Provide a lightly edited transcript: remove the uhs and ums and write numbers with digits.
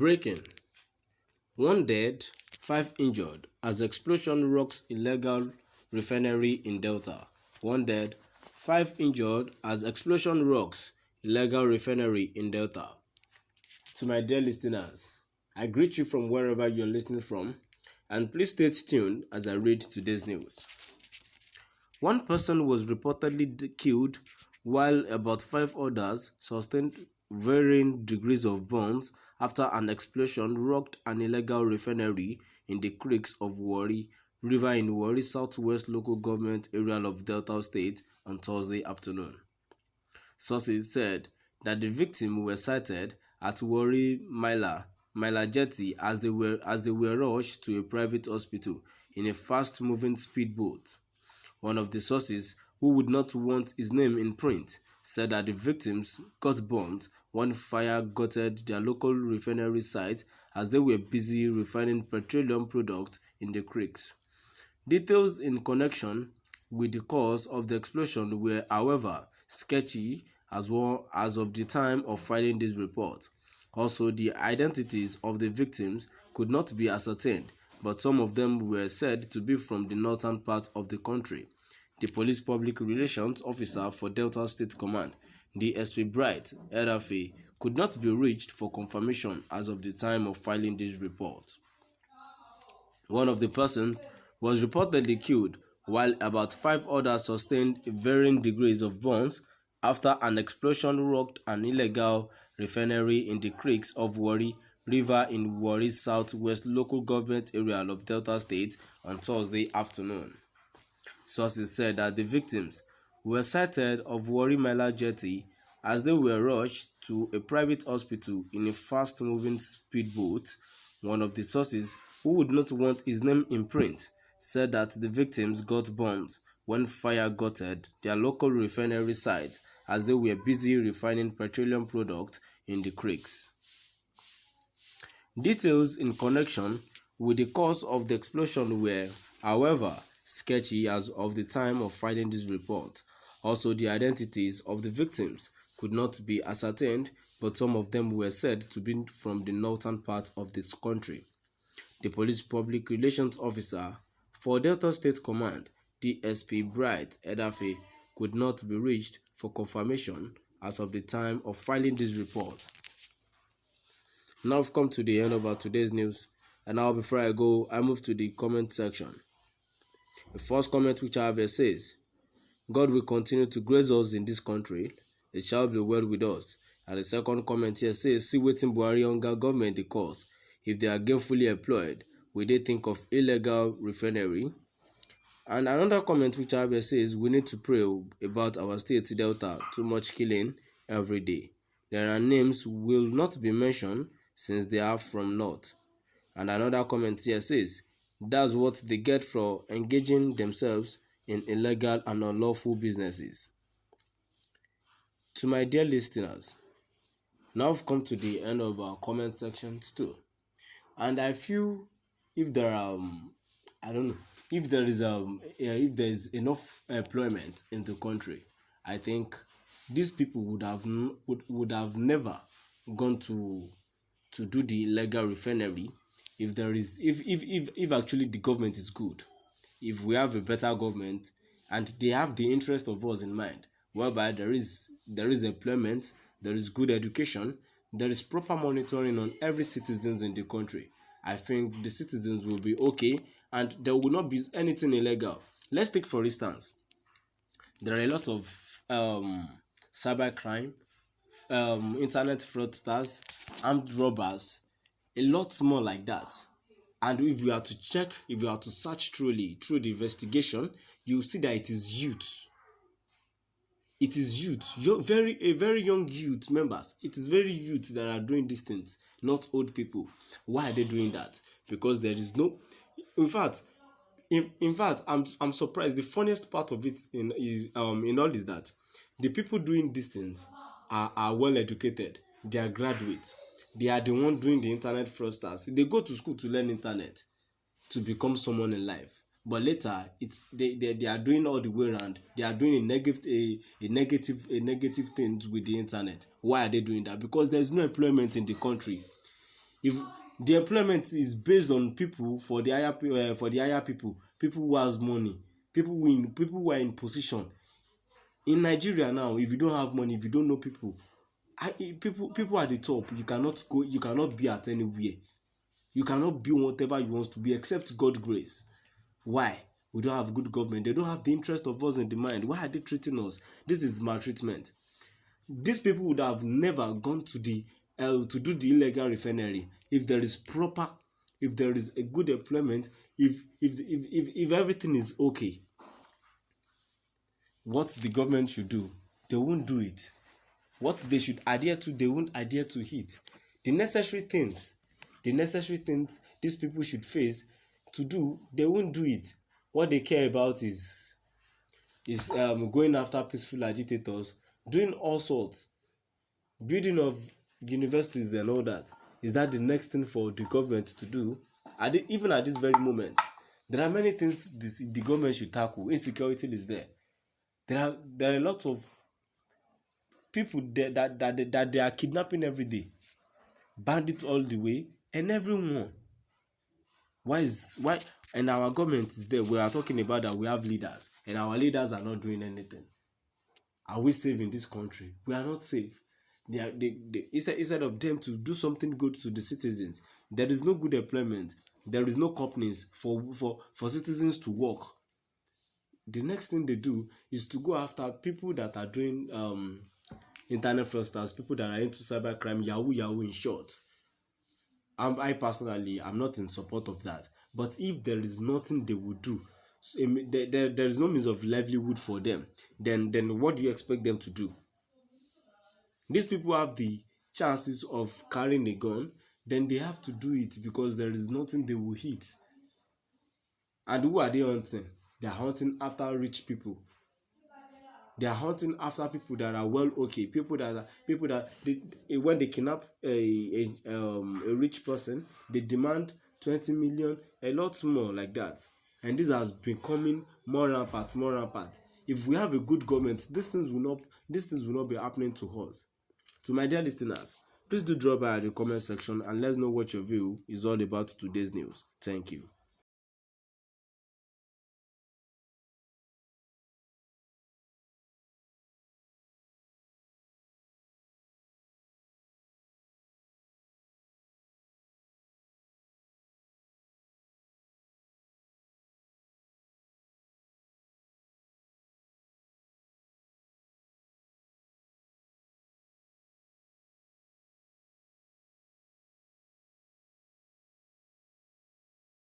Breaking: One dead, 5 injured as explosion rocks Īllēgāl Refinery in Delta. One dead, 5 injured as explosion rocks Īllēgāl Refinery in Delta. To my dear listeners, I greet you from wherever you're listening from, and please stay tuned as I read today's news. One person was reportedly killed while about 5 others sustained varying degrees of burns after an explosion rocked an illegal refinery in the creeks of Warri River in Warri Southwest local government area of Delta State on Thursday afternoon. Sources said that the victims were sighted at Warri Mila Jetty as they were rushed to a private hospital in a fast-moving speedboat. One of the sources, who would not want his name in print, said that the victims got burnt when fire gutted their local refinery site as they were busy refining petroleum products in the creeks. Details in connection with the cause of the explosion were, however, sketchy as well as of the time of filing this report. Also, the identities of the victims could not be ascertained, but some of them were said to be from the northern part of the country. The police public relations officer for Delta State Command, Dēād, could not be reached for confirmation as of the time of filing this report. One of the persons was reportedly killed, while about 5 others sustained varying degrees of burns after an explosion rocked an illegal refinery in the creeks of Warri River in Warri Southwest local government area of Delta State on Thursday afternoon. Sources said that the victims were sighted off Warri Mila Jetty as they were rushed to a private hospital in a fast-moving speedboat. One of the sources, who would not want his name in print, said that the victims got burnt when fire gutted their local refinery site as they were busy refining petroleum products in the creeks. Details in connection with the cause of the explosion were, however, sketchy as of the time of filing this report. Also, the identities of the victims could not be ascertained, but some of them were said to be from the northern part of this country. The police public relations officer for Delta State Command, Dēād, could not be reached for confirmation as of the time of filing this report. Now we've come to the end of our today's news, and now before I go, I move to the comment section. The first comment which I have here says, "God will continue to grace us in this country. It shall be well with us." And the second comment here says, "See wetin Buhari younger government dey cause. If they are gainfully employed, will they think of illegal refinery?" And another comment which I have here says, "We need to pray about our state Delta. Too much killing every day. There are names will not be mentioned since they are from north." And another comment here says, "That's what they get for engaging themselves in illegal and unlawful businesses." To my dear listeners, now I've come to the end of our comment sections too, and I feel if there are, I don't know, if there is enough employment in the country, I think these people would have never gone to do the illegal refinery. If actually the government is good, if we have a better government and they have the interest of us in mind, whereby there is employment, there is good education, there is proper monitoring on every citizens in the country, I think the citizens will be okay and there will not be anything illegal. Let's take for instance, there are a lot of cyber crime, internet fraudsters, armed robbers, a lot more like that. And if you are to search truly through the investigation, you will see that it is youth. It is youth, a very young youth members. It is very youth that are doing these things, not old people. Why are they doing that? Because there is no. In fact, I'm surprised. The funniest part of it in all is that the people doing these things are well educated. They are graduates. They are the one doing the internet fraudsters. They go to school to learn internet, to become someone in life. But later, they are doing all the way around. They are doing a negative things with the internet. Why are they doing that? Because there is no employment in the country. If the employment is based on people for the higher people who has money, people who are in position. In Nigeria now, if you don't have money, if you don't know people, people at the top, you cannot be at anywhere. You cannot be whatever you want to be except God's grace. Why? We don't have good government. They don't have the interest of us in the mind. Why are they treating us? This is maltreatment. These people would have never gone to the to do the illegal refinery if there is a good employment, if everything is okay. What the government should do, they won't do it. What they should adhere to, they won't adhere to it. The necessary things these people should face to do, they won't do it. What they care about is going after peaceful agitators, doing all sorts, building of universities and all that. Is that the next thing for the government to do? Even at this very moment, there are many things the government should tackle. Insecurity is there. There are a lot of people there that they are kidnapping every day, bandits all the way, and everyone. Why? And our government is there. We are talking about that we have leaders, and our leaders are not doing anything. Are we safe in this country? We are not safe. Instead of them to do something good to the citizens, there is no good employment. There is no companies for citizens to work. The next thing they do is to go after people that are doing internet fraudsters, people that are into cybercrime, yahoo in short. I personally, I'm not in support of that. But if there is nothing they would do, there is no means of livelihood for them, then what do you expect them to do? These people have the chances of carrying a gun, then they have to do it because there is nothing they will hit. And who are they hunting? They are hunting after rich people. They are hunting after people that are well okay. People that when they kidnap a rich person, they demand 20 million, a lot more like that. And this has becoming more rampant. If we have a good government, these things will not be happening to us. To my dear listeners, please do drop by the comment section and let's know what your view is all about today's news. Thank you.